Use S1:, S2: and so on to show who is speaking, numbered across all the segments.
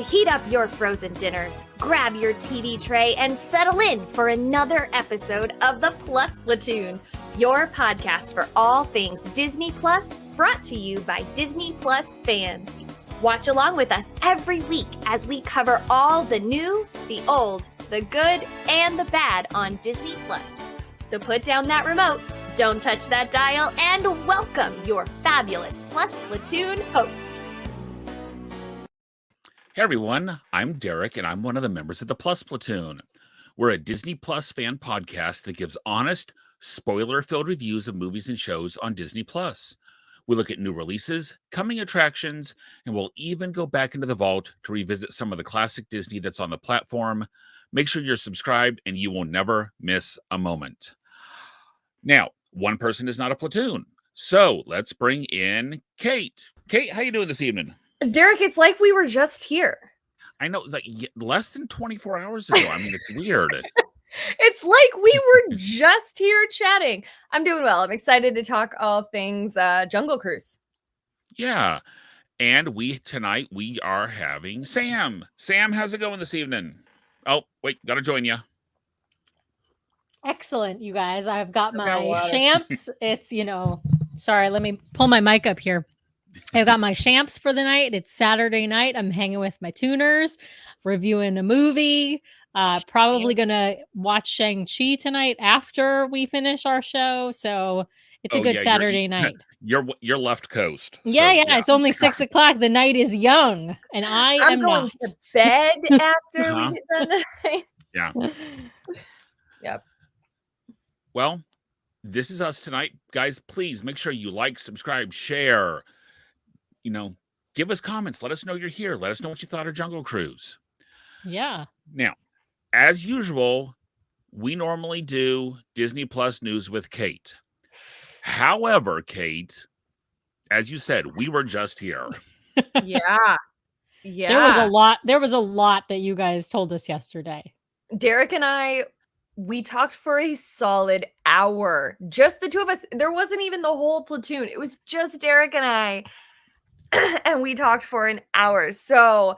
S1: to heat up your frozen dinners, grab your TV tray, and settle in for another episode of the Plus Platoon, your podcast for all things Disney Plus, brought to you by Disney Plus fans. Watch along with us every week as we cover all the new, the old, the good, and the bad on Disney Plus. So put down that remote, don't touch that dial, and welcome your fabulous Plus Platoon host.
S2: Hey everyone, I'm Derek and I'm one of the members of the Plus Platoon. We're a Disney Plus fan podcast that gives honest, spoiler-filled reviews of movies and shows on Disney Plus. We look at new releases, coming attractions, and we'll even go back into the vault to revisit some of the classic Disney that's on the platform. Make sure you're subscribed and you will never miss a moment. Now, one person is not a platoon, so let's bring in Kate. Kate, how you doing this evening?
S1: Derek, it's like we were just here.
S2: I know, like less than 24 hours ago. I mean, it's weird.
S1: It's like we were just here chatting. I'm doing well. I'm excited to talk all things Jungle Cruise.
S2: Yeah. And tonight we are having Sam. Sam, how's it going this evening? Oh, wait, gotta join you.
S3: Excellent, you guys. I've got my champs. It's, sorry, let me pull my mic up here. I've got my champs for the night. It's Saturday night. I'm hanging with my tuners, reviewing a movie. Probably gonna watch Shang-Chi tonight after we finish our show. So it's a good Saturday night.
S2: You're left coast.
S3: Yeah. It's only 6 o'clock. The night is young, and I'm
S1: going
S3: not.
S1: to bed after we get done tonight.
S2: Yeah.
S1: Yep.
S2: Well, this is us tonight. Guys, please make sure you like, subscribe, share. Give us comments. Let us know you're here. Let us know what you thought of Jungle Cruise.
S3: Yeah.
S2: Now, as usual, we normally do Disney Plus news with Kate. However, Kate, as you said, we were just here.
S1: Yeah.
S3: There was a lot that you guys told us yesterday.
S1: Derek and we talked for a solid hour. Just the two of us. There wasn't even the whole platoon. It was just Derek and I. And we talked for an hour. So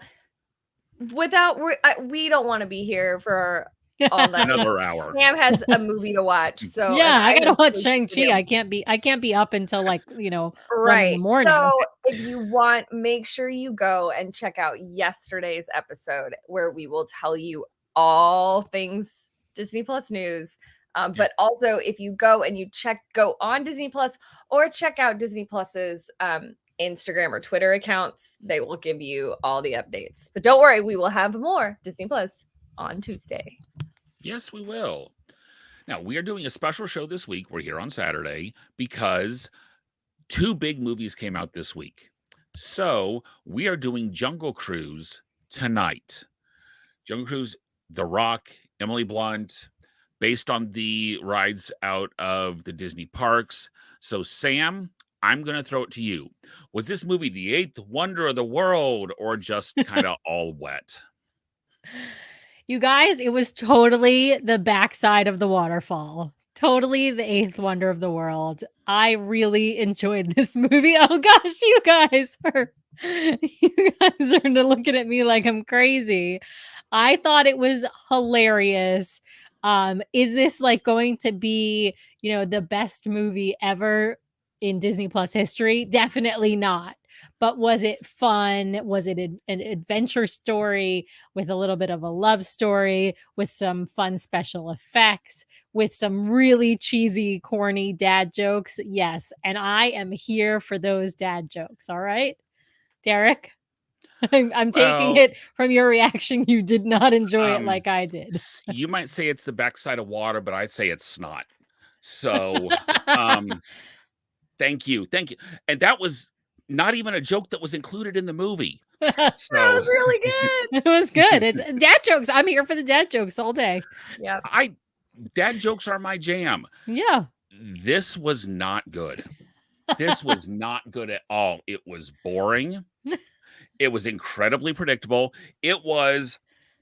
S1: we don't want to be here for all night.
S2: Another hour.
S1: Sam has a movie to watch. So
S3: yeah, I gotta watch Shang-Chi. I can't be up until
S1: right.
S3: 1 in the morning.
S1: So if you want, make sure you go and check out yesterday's episode where we will tell you all things Disney Plus news. But also if you go and go on Disney Plus or check out Disney Plus's Instagram or Twitter accounts, they will give you all the updates. But don't worry, we will have more Disney Plus on Tuesday.
S2: Yes, we will. Now, we are doing a special show this week. We're here on Saturday because 2 big movies came out this week. So we are doing Jungle Cruise tonight. Jungle Cruise, The Rock, Emily Blunt, based on the rides out of the Disney parks. So Sam, I'm going to throw it to you. Was this movie the 8th wonder of the world or just kind of all wet?
S3: You guys, it was totally the backside of the waterfall. Totally the 8th wonder of the world. I really enjoyed this movie. Oh gosh, you guys are looking at me like I'm crazy. I thought it was hilarious. Is this going to be, the best movie ever in Disney Plus history? Definitely not. But was it fun? Was it an adventure story with a little bit of a love story, with some fun special effects, with some really cheesy, corny dad jokes? Yes. And I am here for those dad jokes. All right, Derek? I'm taking it from your reaction. You did not enjoy it like I did.
S2: You might say it's the backside of water, but I'd say it's snot. So, thank you. And that was not even a joke that was included in the movie. So
S1: that was really good.
S3: It was good. It's dad jokes. I'm here for the dad jokes all day.
S1: Yeah.
S2: Dad jokes are my jam.
S3: Yeah.
S2: This was not good. This was not good at all. It was boring. It was incredibly predictable. It was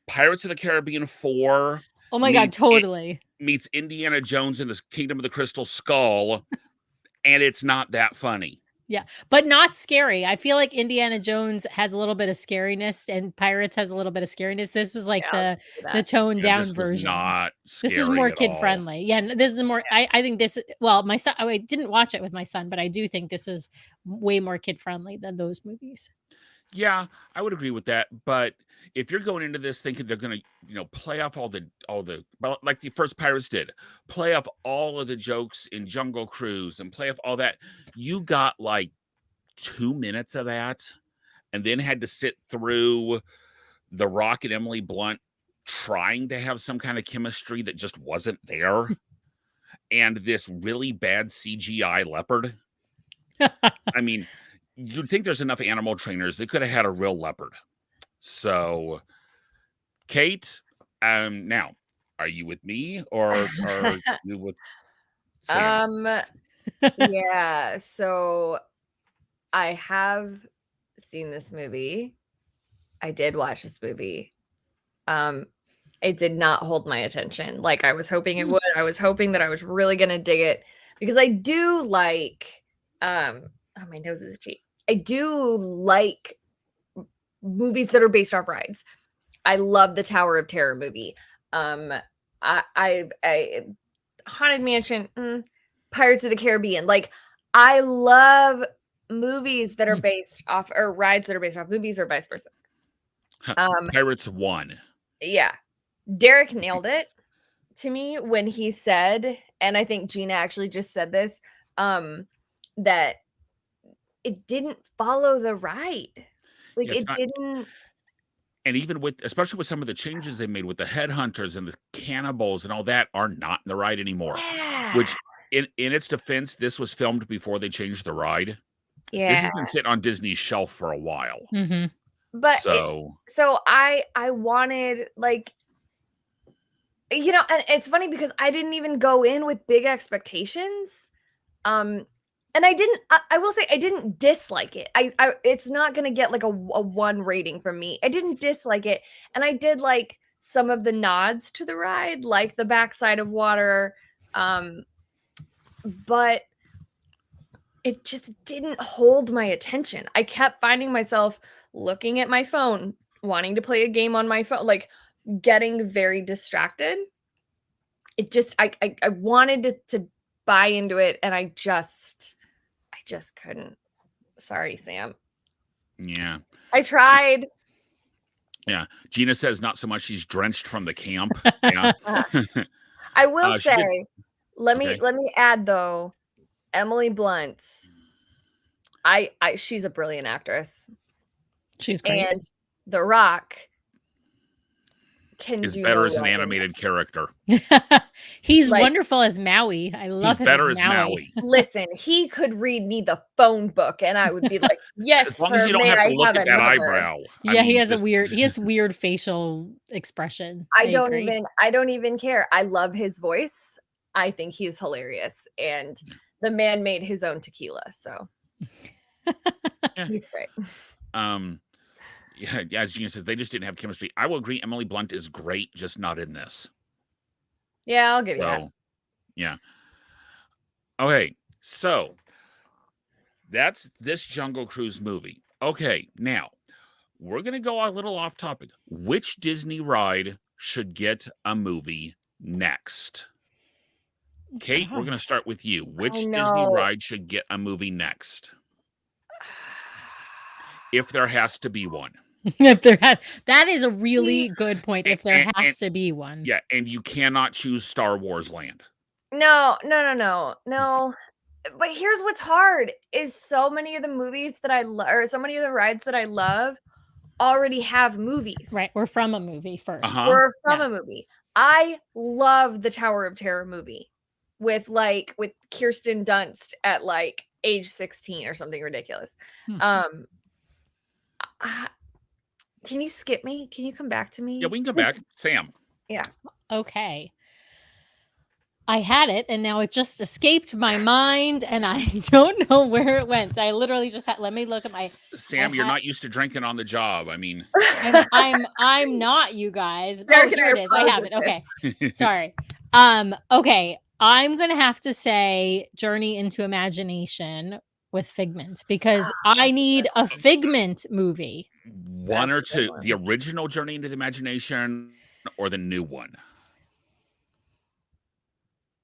S2: Pirates of the Caribbean 4.
S3: Oh my God, totally.
S2: Meets Indiana Jones in the Kingdom of the Crystal Skull. And it's not that funny.
S3: Yeah, but not scary. I feel like Indiana Jones has a little bit of scariness and Pirates has a little bit of scariness. This is like
S1: Yeah, I'll give you
S3: the
S1: that.
S3: toned
S2: Yeah,
S3: down
S2: this was
S3: version.
S2: not
S3: This is
S2: scary
S3: more
S2: at
S3: kid
S2: all.
S3: friendly. Yeah, this is more. I think this. Well, my son. I didn't watch it with my son, but I do think this is way more kid friendly than those movies.
S2: Yeah, I would agree with that. But if you're going into this thinking they're going to, play off all the, well, like the first Pirates did, play off all of the jokes in Jungle Cruise and play off all that, you got like 2 minutes of that, and then had to sit through The Rock and Emily Blunt trying to have some kind of chemistry that just wasn't there, and this really bad CGI leopard. I mean, you'd think there's enough animal trainers. They could have had a real leopard. So, Kate, now, are you with me or are you with Sam?
S1: Yeah, so I have seen this movie. I did watch this movie. It did not hold my attention like I was hoping it would. I was hoping that I was really gonna dig it because I do like oh, my nose is itchy. I do like movies that are based off rides. I love the Tower of Terror movie. I Haunted Mansion, Pirates of the Caribbean. Like, I love movies that are based off or rides that are based off movies or vice versa.
S2: Pirates 1.
S1: Yeah. Derek nailed it to me when he said, and I think Gina actually just said this, that it didn't follow the ride. Like,
S2: Yeah, it's
S1: it
S2: not.
S1: didn't.
S2: And even especially with some of the changes they made with the headhunters and the cannibals and all that are not in the ride anymore.
S1: Yeah.
S2: Which, in its defense, this was filmed before they changed the ride. This
S1: Yeah.
S2: has been sitting on Disney's shelf for a while.
S3: Mm-hmm.
S1: But
S2: so
S1: I wanted, like, and it's funny because I didn't even go in with big expectations. And I will say I didn't dislike it. I it's not going to get like a 1 rating from me. I didn't dislike it, and I did like some of the nods to the ride, like the backside of water. But it just didn't hold my attention. I kept finding myself looking at my phone, wanting to play a game on my phone, like getting very distracted. It just I wanted to buy into it, and I just couldn't. Sorry, Sam.
S2: yeah.
S1: I tried.
S2: Yeah. Gina says not so much. She's drenched from the camp. Yeah.
S1: I will
S2: she did-
S1: say, let
S2: okay.
S1: me add though, Emily Blunt. She's a brilliant actress.
S3: She's great.
S1: And The Rock
S2: is better as an animated character.
S3: He's
S1: Like,
S3: wonderful as Maui. I love
S2: He's
S3: him
S2: better
S3: as
S2: as
S3: Maui.
S1: Listen, he could read me the phone book, and I would be like, "Yes,
S2: As long as you don't
S1: may
S2: have to
S1: I
S2: look at that
S1: another?"
S2: eyebrow.
S3: Yeah, he has weird facial expression.
S1: I don't even care. I love his voice. I think he's hilarious, and the man made his own tequila, so he's great.
S2: Yeah, as Gina said, they just didn't have chemistry. I will agree. Emily Blunt is great, just not in this.
S1: Yeah, I'll give you that.
S2: Yeah. Okay, so that's this Jungle Cruise movie. Okay, now we're gonna go a little off topic. Which Disney ride should get a movie next? Kate, we're gonna start with you. Which Disney ride should get a movie next? If there has to be one.
S3: That is a really good point. If there has to be one.
S2: Yeah, and you cannot choose Star Wars Land.
S1: No. But here's what's hard is so many of the movies that I love, or so many of the rides that I love already have movies.
S3: Right. We're from a movie first.
S1: We're from a movie. I love the Tower of Terror movie with Kirsten Dunst at like age 16 or something ridiculous. Can you skip me? Can you come back to me?
S2: Yeah, we can come back. Sam.
S1: Yeah.
S3: Okay. I had it and now it just escaped my mind and I don't know where it went. I literally just let me look at my
S2: Sam, you're not used to drinking on the job. I mean,
S3: I'm not, you guys. Oh, here it is. I have it. Okay. Sorry. Okay. I'm going to have to say Journey into Imagination with Figment because I need a Figment movie.
S2: One or two, the original Journey into the Imagination or the new one?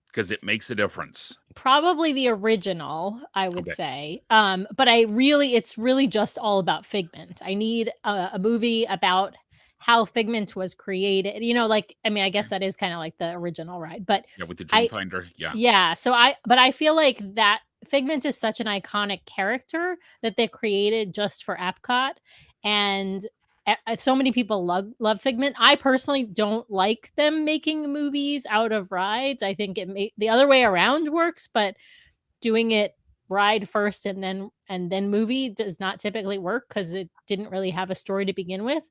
S2: Because it makes a difference.
S3: Probably the original, I would say. But it's really just all about Figment. I need a movie about how Figment was created. I guess that is kind of like the original ride, but
S2: with the Dreamfinder.
S3: Yeah. But I feel like that Figment is such an iconic character that they created just for Epcot. And so many people love Figment. I personally don't like them making movies out of rides. I think the other way around works, but doing it ride first and then movie does not typically work because it didn't really have a story to begin with.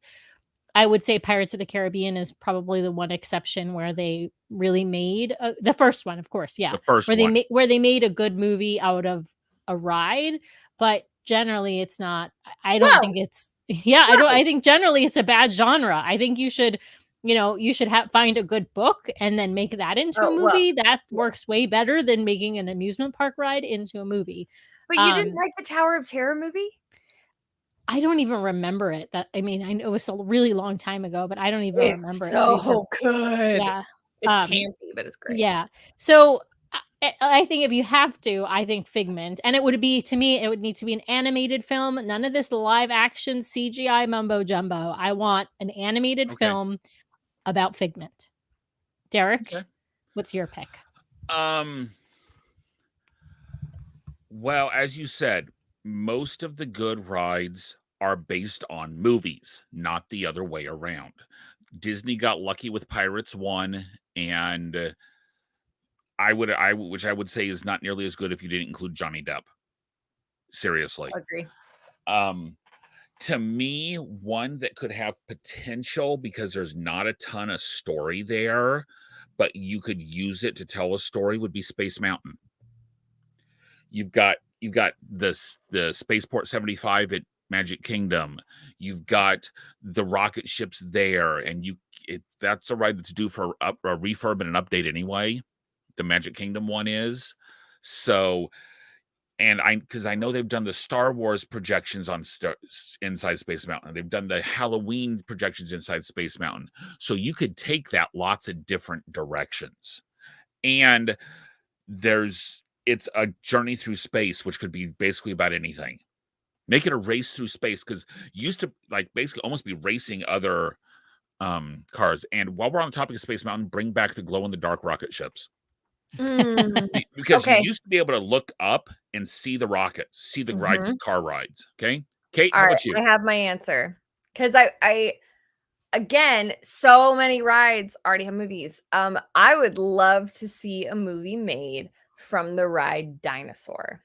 S3: I would say Pirates of the Caribbean is probably the one exception where they really made the first one, of course, yeah,
S2: the first
S3: where they made a good movie out of a ride, but generally it's not. I don't think it's I think generally it's a bad genre. I think you should find a good book and then make that into a movie. That works way better than making an amusement park ride into a movie.
S1: But you didn't like the Tower of Terror movie?
S3: I don't even remember it. I know it was a really long time ago, but I don't even remember it.
S1: So good.
S3: Yeah.
S1: It's campy, but it's great.
S3: Yeah. So I think if you have to, I think Figment, and it would need to be an animated film. None of this live action CGI mumbo jumbo. I want an animated film about Figment. Derek, what's your pick?
S2: Well, as you said, most of the good rides are based on movies, not the other way around. Disney got lucky with Pirates 1, and which I would say is not nearly as good if you didn't include Johnny Depp. Seriously.
S1: Agree.
S2: To me, one that could have potential because there's not a ton of story there, but you could use it to tell a story would be Space Mountain. You've got the Spaceport 75 at Magic Kingdom. You've got the rocket ships there, and that's a ride that's due for a refurb and an update anyway. The Magic Kingdom one is. So, and because I know they've done the Star Wars projections on inside Space Mountain. They've done the Halloween projections inside Space Mountain. So you could take that lots of different directions. And it's a journey through space, which could be basically about anything. Make it a race through space, because you used to basically almost be racing other cars. And while we're on the topic of Space Mountain, bring back the glow-in-the-dark rocket ships. Because you used to be able to look up and see the rockets, see the car rides. Okay, Kate, how about you?
S1: I have my answer, because I again, so many rides already have movies. I would love to see a movie made from the ride Dinosaur,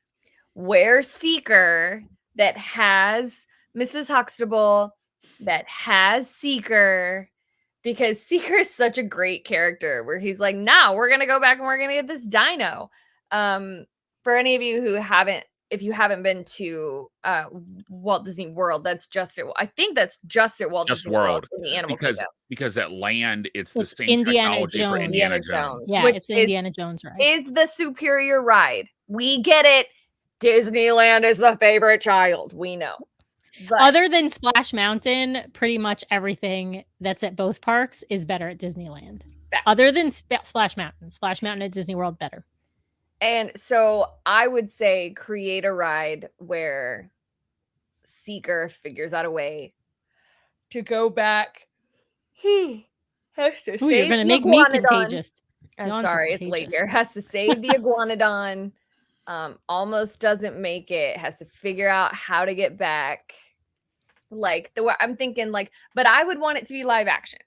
S1: where Seeker, that has Mrs. Huxtable, that has Seeker, because Seeker is such a great character where he's like, now we're going to go back and we're going to get this dino. For any of you if you haven't been to Walt Disney World, I think that's just at Walt Disney World in the Animal Kingdom.
S2: Because at land, it's the same
S3: Indiana
S2: technology
S3: Jones.
S2: for Indiana Jones.
S3: Yeah, it's Indiana Jones, right?
S1: Is the superior ride. We get it. Disneyland is the favorite child. We know. But
S3: other than Splash Mountain, pretty much everything that's at both parks is better at Disneyland. Other than Splash Mountain at Disney World, better.
S1: And so I would say create a ride where Seeker figures out a way to go back. Has to save
S3: you're going to make me contagious.
S1: Sorry, it's late here. Has to save the iguanodon. Almost doesn't make it. Has to figure out how to get back. I'm thinking but I would want it to be live action.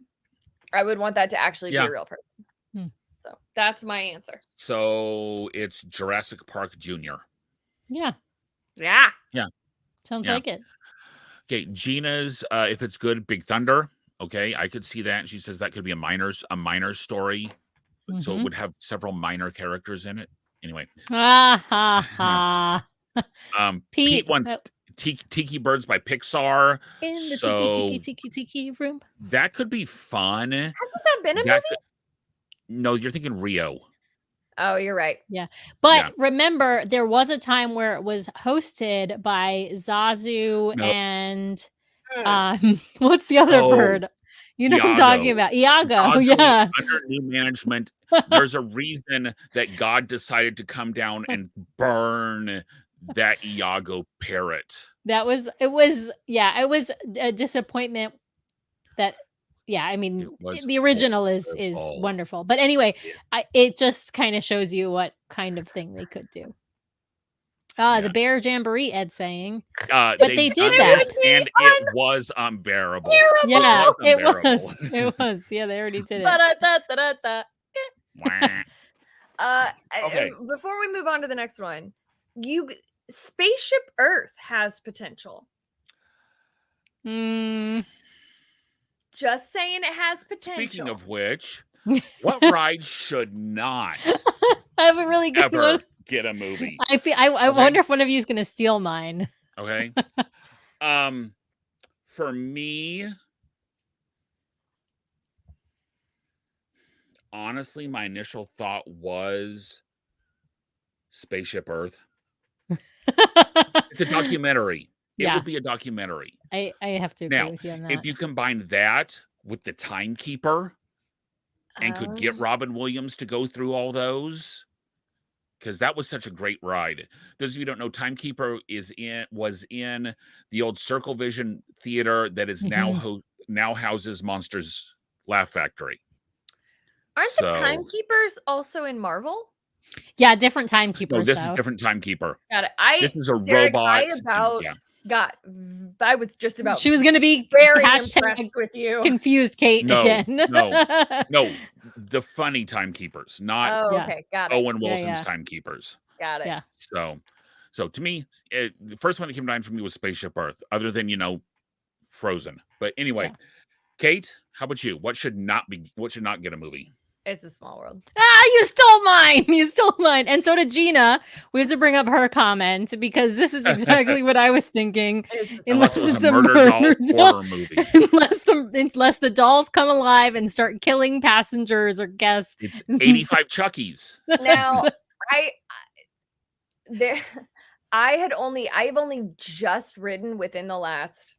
S1: I would want that to actually be a real person. So that's my answer.
S2: So it's Jurassic Park Jr.
S3: Yeah. Sounds like it.
S2: Okay, Gina's if it's good, Big Thunder. Okay, I could see that. She says that could be a minor story. So it would have several minor characters in it. Anyway. Pete wants Tiki Birds by Pixar.
S3: In the tiki room.
S2: That could be fun.
S1: Hasn't that been a movie?
S2: No, you're thinking Rio.
S1: Oh, you're right.
S3: Yeah. But
S2: Yeah.
S3: remember, there was a time where it was hosted by Zazu
S2: No.
S3: and what's the other
S2: Oh,
S3: bird? You know what I'm
S2: Iago.
S3: talking about. Iago.
S2: Zazu,
S3: Yeah.
S2: under new management, there's a reason that God decided to come down and burn that Iago parrot.
S3: It was a disappointment that I mean,
S2: It was
S3: the original is
S2: horrible.
S3: wonderful. But anyway,
S2: Yeah.
S3: it just kind of shows you what kind of thing they could do.
S2: Yeah.
S3: The Bear Jamboree, Ed's saying.
S2: But
S3: they did that.
S2: And it was unbearable.
S3: Yeah,
S2: It was unbearable.
S3: It was. Yeah, they already did it.
S1: Ba-da-da-da-da-da.
S2: Okay.
S1: Before we move on to the next one, Spaceship Earth has potential. Just saying it has potential.
S2: Speaking of which, what ride should not
S3: I have a really good
S2: ever
S3: one.
S2: get a movie?
S3: I wonder if one of you is going to steal mine.
S2: Okay. For me, honestly, my initial thought was Spaceship Earth. It's a documentary. It would be a documentary.
S3: I have to agree with you on that.
S2: If you combine that with the Timekeeper and could get Robin Williams to go through all those, because that was such a great ride. Those of you who don't know, Timekeeper was in the old Circle Vision Theater that is now houses Monsters Laugh Factory.
S1: Aren't the Timekeepers also in Marvel?
S3: Yeah, different Timekeepers.
S2: No, this is different Timekeeper.
S1: Got it.
S2: This is a robot.
S1: I was just about.
S3: She was going to be
S1: very impressed with you.
S3: Confused Kate again.
S2: No, the funny Timekeepers, not.
S1: Oh, okay, got it.
S2: Owen Wilson's Timekeepers.
S1: Got it.
S3: Yeah.
S2: So to me, the first one that came to mind for me was Spaceship Earth, other than Frozen. But anyway, Kate, how about you? What should not get a movie?
S1: It's A Small World.
S3: You stole mine. You stole mine. And so did Gina. We have to bring up her comment because this is exactly what I was thinking. Unless it's a murder doll movie. unless the dolls come alive and start killing passengers or guests.
S2: It's 85 Chuckies.
S1: Now, I've only just ridden within the last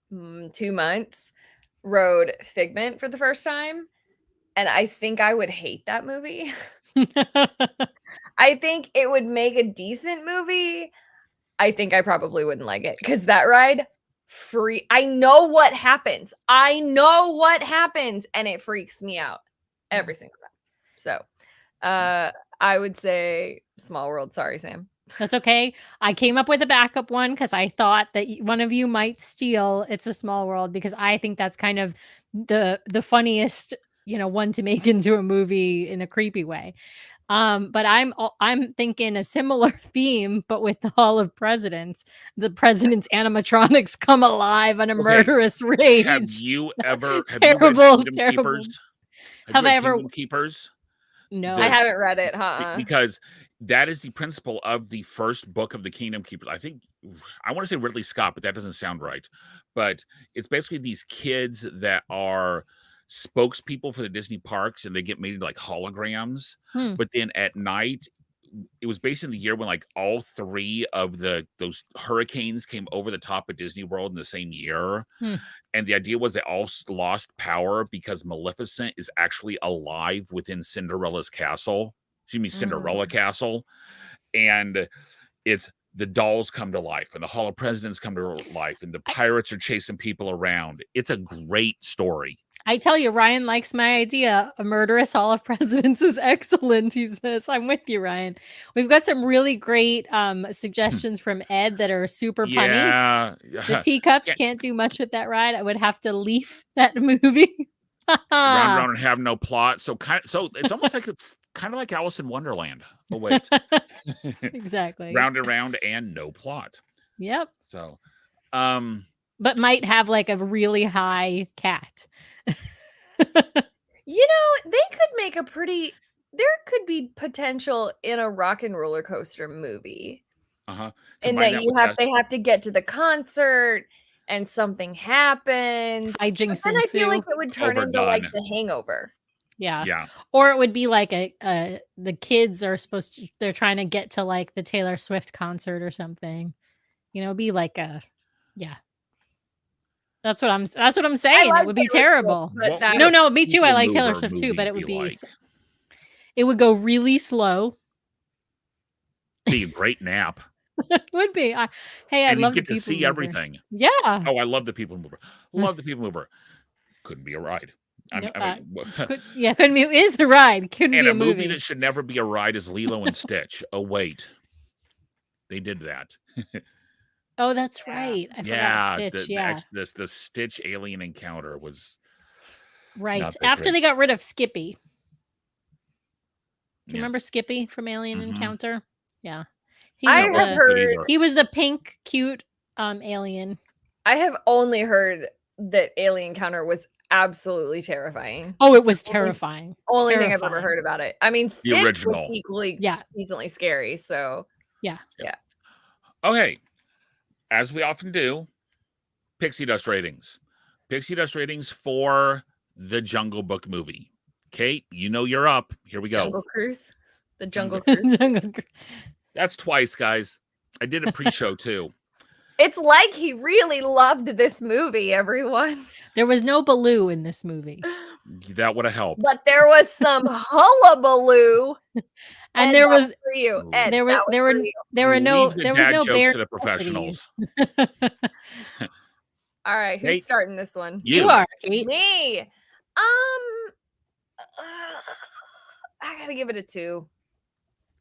S1: 2 months, rode Figment for the first time. And I think I would hate that movie. I think it would make a decent movie. I think I probably wouldn't like it because that ride, I know what happens. And it freaks me out every single time. So I would say Small World. Sorry, Sam.
S3: That's okay. I came up with a backup one because I thought that one of you might steal It's a Small World because I think that's kind of the funniest one to make into a movie in a creepy way. But I'm thinking a similar theme, but with the Hall of Presidents. The president's animatronics come alive on a murderous rage.
S2: Have you ever
S3: terrible?
S2: Have I ever Keepers?
S3: No,
S1: I haven't read it.
S2: Because that is the principle of the first book of the Kingdom Keepers. I want to say Ridley Scott, but that doesn't sound right. But it's basically these kids that are spokespeople for the Disney parks, and they get made into like holograms. But then at night, it was based in the year when like all 3 of those hurricanes came over the top of Disney World in the same year. And the idea was they all lost power because Maleficent is actually alive within Cinderella Castle. And it's the dolls come to life and the Hall of Presidents come to life and the pirates are chasing people around. It's a great story.
S3: I tell you, Ryan likes my idea. A murderous Hall of Presidents is excellent, he says. I'm with you, Ryan. We've got some really great suggestions from Ed that are super punny.
S2: Yeah.
S3: The teacups can't do much with that ride. I would have to leave that movie.
S2: Round around and have no plot. So it's almost like it's kind of like Alice in Wonderland. Oh, wait.
S3: Exactly.
S2: Round and round and no plot.
S3: Yep.
S2: So,
S3: but might have like a really high cat.
S1: They could make there could be potential in a rock and roller coaster movie. And that they have to get to the concert and something happens.
S3: Hijinks
S1: and I feel like it would turn into like The Hangover.
S3: Yeah.
S2: Yeah.
S3: Or it would be like the kids are they're trying to get to like the Taylor Swift concert or something. It'd be like yeah. That's what I'm saying.
S1: like
S3: It would be
S1: Taylor Swift,
S3: terrible.
S1: but
S2: What
S1: that
S2: would
S3: No,
S2: a
S3: no, me too. I
S2: People
S3: like Taylor
S2: Mover
S3: Swift too,
S2: movie
S3: but it would be
S2: like?
S3: it would go really slow.
S2: Be a great nap.
S3: It would be. Hey, I
S2: And you
S3: love the
S2: get to
S3: People
S2: see
S3: Mover.
S2: everything.
S3: Yeah.
S2: Oh, I love the People Mover. Love the People Mover. Couldn't be a ride.
S3: No,
S2: Couldn't
S3: couldn't be. It is a ride. Couldn't
S2: and
S3: be
S2: a
S3: a
S2: movie that should never be a ride is Lilo and Stitch. Oh wait, they did that.
S3: Oh, that's right. I forgot Stitch.
S2: The Stitch alien encounter was
S3: right
S2: not that
S3: after
S2: great.
S3: they got rid of Skippy. Do you
S2: Yeah.
S3: remember Skippy from Alien
S2: Mhm.
S3: Encounter? Yeah,
S1: I have heard
S3: he was the pink, cute alien.
S1: I have only heard that Alien Encounter was absolutely terrifying.
S3: Oh, it was terrifying.
S1: Only thing I've ever heard about it. I mean, Stitch
S2: original.
S1: was equally decently scary. So
S3: yeah.
S2: Okay, as we often do, Pixie Dust ratings. Pixie Dust ratings for the Jungle Book movie. Kate, you're up. Here we go.
S1: Jungle Cruise. The Jungle Cruise.
S2: That's twice, guys. I did a pre-show too.
S1: It's like he really loved this movie, everyone.
S3: There was no Baloo in this movie.
S2: That would have helped.
S1: But there was some hullabaloo.
S3: And there was
S1: for you. Ed,
S3: there
S1: was
S3: were no
S2: Leave the dad jokes
S3: bear
S2: to the professionals.
S1: All right, who's
S2: Kate,
S1: starting this one?
S3: You are, Kate.
S1: Me. I gotta give it a 2.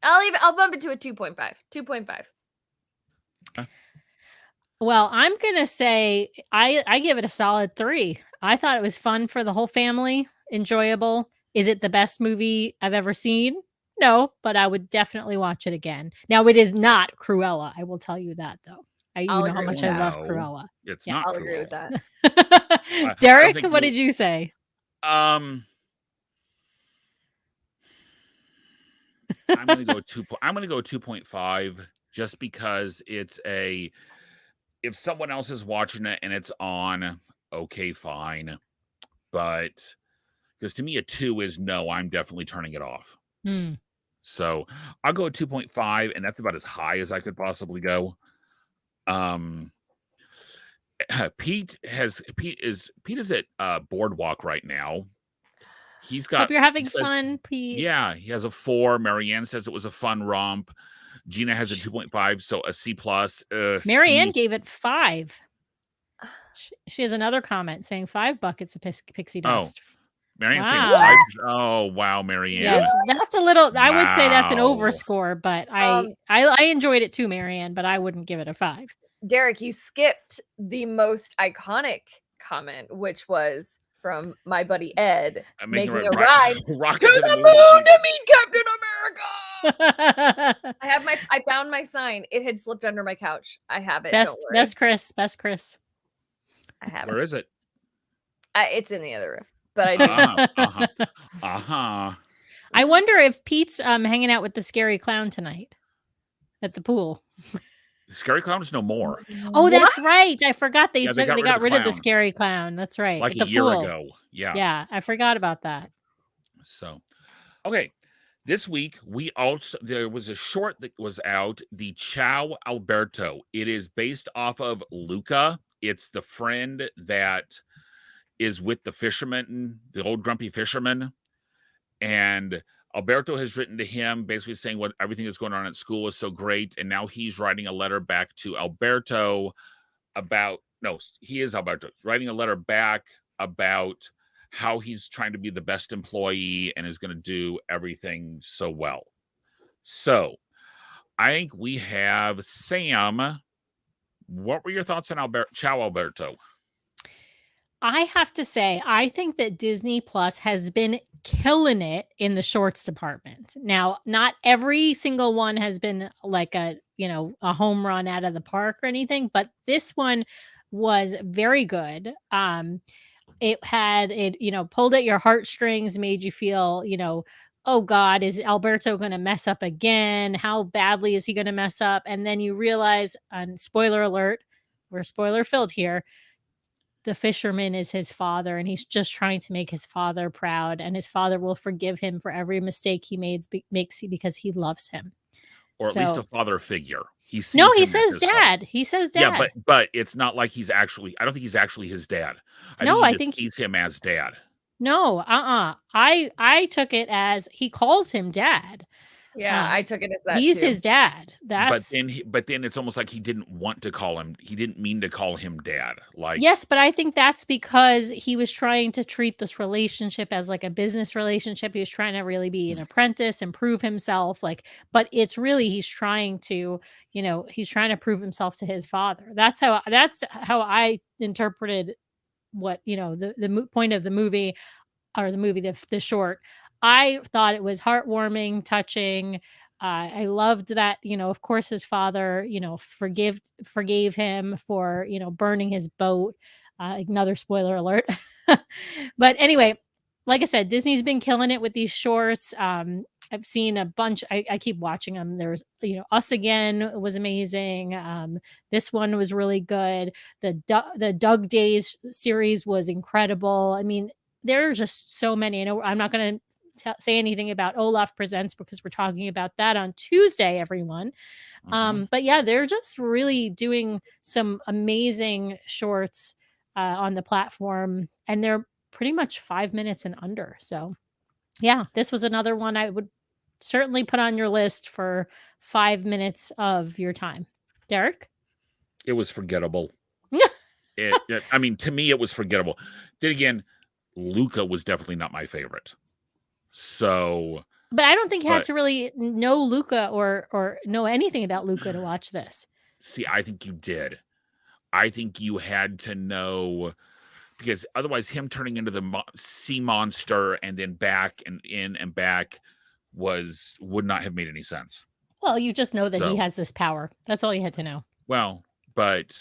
S1: I'll bump it to a 2.5. 2.5.
S3: Well, I'm gonna say I give it a solid 3. I thought it was fun for the whole family, enjoyable. Is it the best movie I've ever seen? No, but I would definitely watch it again. Now, it is not Cruella. I will tell you that, though. You know how much I love Cruella.
S2: It's not.
S1: I'll agree with that.
S3: Derek, what did you say?
S2: I'm gonna go 2.5 just because it's if someone else is watching it and it's on, okay, fine. But because to me a 2 is no, I'm definitely turning it off. So I'll go 2.5, and that's about as high as I could possibly go. Pete is at Boardwalk right now. He's got.
S3: Hope you're having fun, Pete.
S2: Yeah, he has a 4. Marianne says it was a fun romp. Gina has a 2.5, so a C+.
S3: Marianne gave it 5. She has another comment saying 5 buckets of pixie dust.
S2: Marianne's saying 5. Oh wow, Marianne.
S3: Yeah, that's a little. I would say that's an overscore, but I enjoyed it too, Marianne. But I wouldn't give it a 5.
S1: Derek, you skipped the most iconic comment, which was from my buddy Ed making a ride to the moon to meet Captain America. I found my sign. It had slipped under my couch. I have it.
S3: Best Chris.
S1: I have it.
S2: Where is it?
S1: It's in the other room, but I do.
S3: I wonder if Pete's hanging out with the scary clown tonight at the pool.
S2: The scary clown is no more.
S3: Oh, that's right. I forgot they got rid of the
S2: clown.
S3: Scary clown. That's right.
S2: Like a year ago. Yeah.
S3: Yeah, I forgot about that.
S2: So, okay. This week there was a short that was out, the Ciao, Alberto. It is based off of Luca. It's the friend that is with the fisherman, the old grumpy fisherman, and Alberto has written to him basically saying what everything that's going on at school is so great. And now he's writing a letter back to Alberto writing a letter back about how he's trying to be the best employee and is going to do everything so well. So I think we have Sam. What were your thoughts on Ciao, Alberto?
S3: I have to say, I think that Disney Plus has been killing it in the shorts department. Now, not every single one has been like a home run out of the park or anything, but this one was very good. It pulled at your heartstrings, made you feel, oh God, is Alberto going to mess up again? How badly is he going to mess up? And then you realize, and spoiler alert, we're spoiler filled here, the fisherman is his father, and he's just trying to make his father proud, and his father will forgive him for every mistake he makes because he loves him.
S2: Or at least a
S3: So
S2: father figure. He
S3: no,
S2: sees
S3: he
S2: him as
S3: says
S2: his father.
S3: dad. He says
S2: Yeah,
S3: dad.
S2: but it's not like he's actually. I don't think he's actually his dad. I think
S3: No,
S2: he
S3: I
S2: just
S3: think
S2: sees him as dad.
S3: no, I took it as he calls him dad.
S1: Yeah, I took it as that
S3: He's
S1: too.
S3: his dad.
S2: But
S3: That's
S2: then it's almost like he didn't want to call him. He didn't mean to call him dad. Like,
S3: yes, but I think that's because he was trying to treat this relationship as like a business relationship. He was trying to really be an apprentice and prove himself. Like, but it's really he's trying to, he's trying to prove himself to his father. That's how I interpreted what the point of the movie, or the short. I thought it was heartwarming, touching. I loved that, of course his father, forgave him for, burning his boat. Another spoiler alert. But anyway, like I said, Disney's been killing it with these shorts. I've seen a bunch. I keep watching them. There's, Us Again was amazing. This one was really good. The Doug Days series was incredible. I mean, there are just so many. I know I'm not going to say anything about Olaf Presents because we're talking about that on Tuesday, everyone. But yeah, they're just really doing some amazing shorts on the platform, and they're pretty much 5 minutes and under. So yeah, this was another one I would certainly put on your list for 5 minutes of your time. Derek?
S2: it was forgettable. I mean, to me, it was forgettable. Then again, Luca was definitely not my favorite. So,
S3: But I don't think you had
S2: but
S3: to really know Luca or know anything about Luca to watch this.
S2: see, I think you did. I think you had to know, because otherwise, him turning into the sea monster and then back and in and back would not have made any sense.
S3: Well, you just know that he
S2: So,
S3: has this power. That's all you had to know.
S2: well, but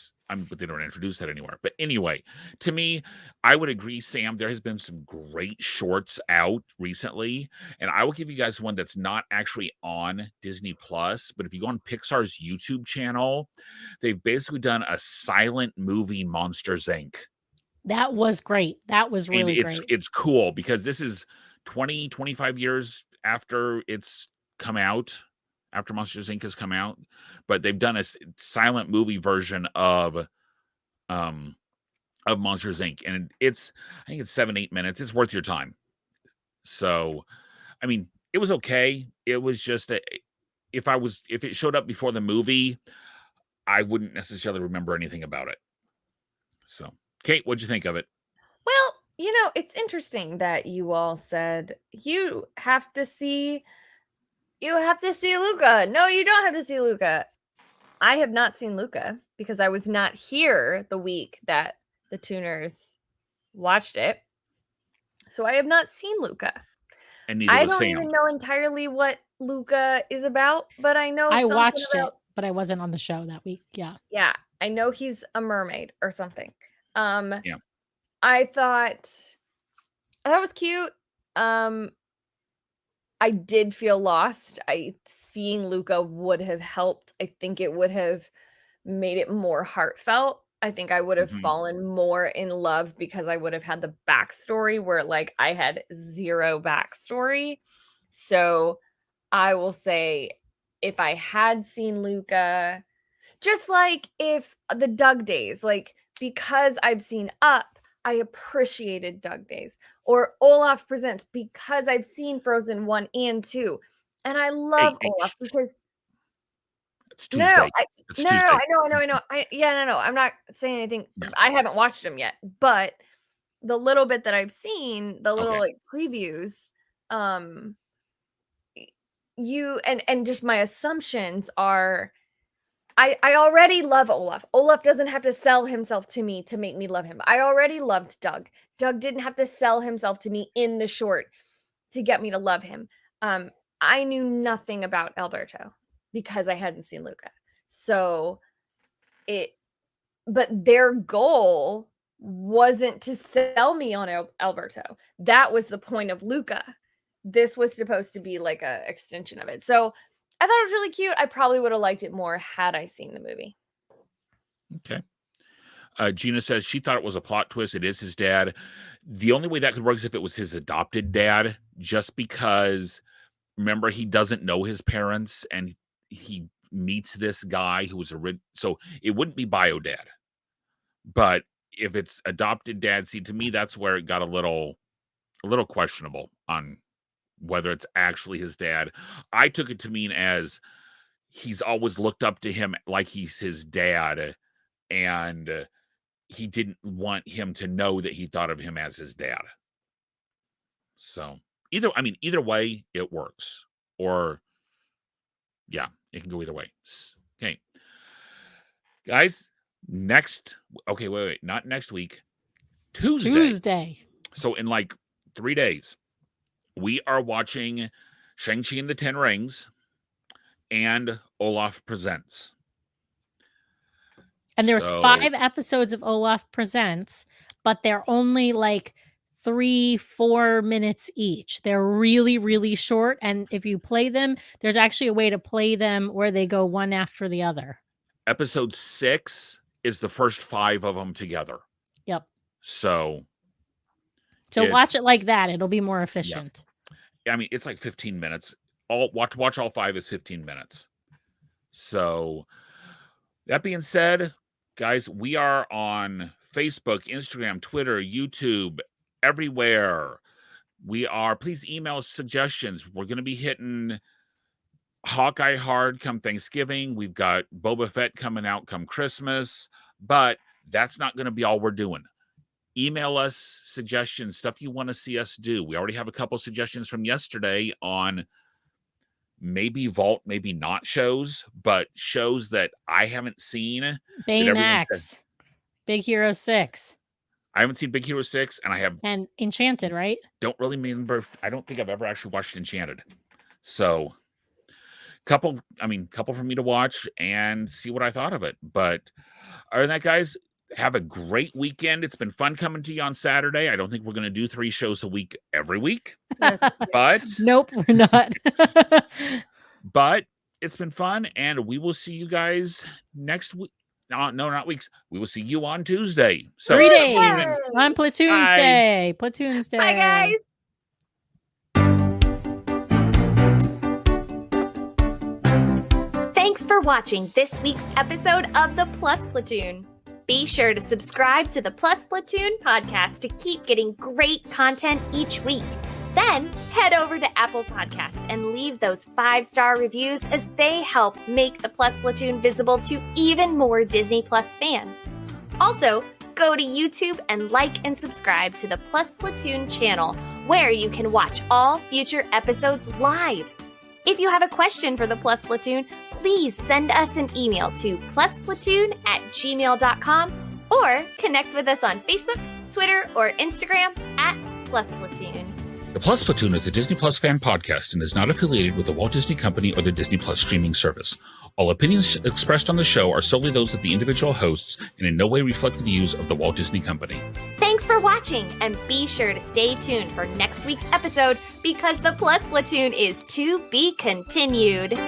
S2: they don't introduce that anywhere. But anyway, to me, I would agree, Sam. There has been some great shorts out recently, and I will give you guys one that's not actually on Disney Plus. But if you go on Pixar's YouTube channel, they've basically done a silent movie, Monsters Inc.
S3: That was great. That was
S2: And
S3: really great.
S2: it's cool because this is 20-25 years after it's come out, after Monsters Inc. has come out, but they've done a silent movie version of Monsters Inc. And I think it's 7-8 minutes. It's worth your time. So, I mean, it was okay. It was just if it showed up before the movie, I wouldn't necessarily remember anything about it. So, Kate, what'd you think of it?
S1: Well, it's interesting that you all said you have to see Luca. No, you don't have to see Luca. I have not seen Luca because I was not here the week that the tuners watched it. So I have not seen Luca.
S2: And neither
S1: I
S2: was
S1: don't
S2: Sam.
S1: even know entirely what Luca is about, but I know
S3: I
S1: something
S3: watched
S1: about
S3: it, but I wasn't on the show that week. Yeah.
S1: Yeah, I know he's a mermaid or something.
S2: Yeah.
S1: I thought that was cute. I did feel lost. Seeing Luca would have helped. I think it would have made it more heartfelt. I think I would have fallen more in love because I would have had the backstory where like I had zero backstory. So I will say if I had seen Luca, just like if the Doug days, like because I've seen Up, I appreciated Doug Days, or Olaf Presents because I've seen Frozen 1 and 2. And I love
S2: Hey,
S1: Olaf because
S2: it's
S1: no,
S2: Tuesday. It's
S1: no,
S2: Tuesday.
S1: I know. No. I'm not saying anything.
S2: Yeah.
S1: I haven't watched them yet, but the little bit that I've seen, the little
S2: Okay.
S1: like previews, you and just my assumptions are I already love Olaf. Olaf doesn't have to sell himself to me to make me love him. I already loved Doug. Doug didn't have to sell himself to me in the short to get me to love him. I knew nothing about Alberto because I hadn't seen Luca. So but their goal wasn't to sell me on Alberto. That was the point of Luca. This was supposed to be like a extension of it. So I thought it was really cute. I probably would have liked it more had I seen the movie.
S2: Okay. Gina says she thought it was a plot twist. It is his dad. The only way that could work is if it was his adopted dad, just because, remember, he doesn't know his parents, and he meets this guy who was so it wouldn't be bio dad. But if it's adopted dad, see, to me, that's where it got a little questionable on whether it's actually his dad. I took it to mean as he's always looked up to him like he's his dad, and he didn't want him to know that he thought of him as his dad. So either way, it works. Or yeah, it can go either way. Okay. Guys, wait, not next week. Tuesday. So in like 3 days, we are watching Shang-Chi and the Ten Rings and Olaf Presents.
S3: And there's 5 episodes of Olaf Presents, but they're only like 3-4 minutes each. They're really, really short. And if you play them, there's actually a way to play them where they go one after the other.
S2: Episode 6 is the first 5 of them together.
S3: Yep.
S2: So
S3: watch it like that. It'll be more efficient.
S2: Yeah. I mean, it's like 15 minutes. Watch all 5 is 15 minutes. So that being said, guys, we are on Facebook, Instagram, Twitter, YouTube, everywhere. Please email suggestions. We're going to be hitting Hawkeye hard come Thanksgiving. We've got Boba Fett coming out come Christmas, but that's not going to be all we're doing. Email us suggestions, stuff you want to see us do. We already have a couple suggestions from yesterday on maybe Vault, maybe not shows, but shows that I haven't seen.
S3: Baymax, Big Hero 6.
S2: I haven't seen Big Hero 6, and
S3: Enchanted, right?
S2: Don't really remember. I don't think I've ever actually watched Enchanted. So couple for me to watch and see what I thought of it. But other than that, guys, have a great weekend. It's been fun coming to you on Saturday. I don't think we're going to do 3 shows a week every week, but
S3: nope, we're not.
S2: But it's been fun, and we will see you guys next week. No, not weeks. We will see you on Tuesday. So
S3: 3 days on Platoon's Day. Platoon's Day.
S1: Bye, guys. Thanks for watching this week's episode of the Plus Platoon. Be sure to subscribe to the Plus Platoon podcast to keep getting great content each week. Then head over to Apple Podcasts and leave those 5-star reviews, as they help make the Plus Platoon visible to even more Disney Plus fans. Also, go to YouTube and like and subscribe to the Plus Platoon channel, where you can watch all future episodes live. If you have a question for the Plus Platoon, please send us an email to plusplatoon@gmail.com or connect with us on Facebook, Twitter, or Instagram @PlusPlatoon.
S2: The Plus Platoon is a Disney Plus fan podcast and is not affiliated with the Walt Disney Company or the Disney Plus streaming service. All opinions expressed on the show are solely those of the individual hosts and in no way reflect the views of the Walt Disney Company.
S1: Thanks for watching, and be sure to stay tuned for next week's episode, because the Plus Platoon is to be continued.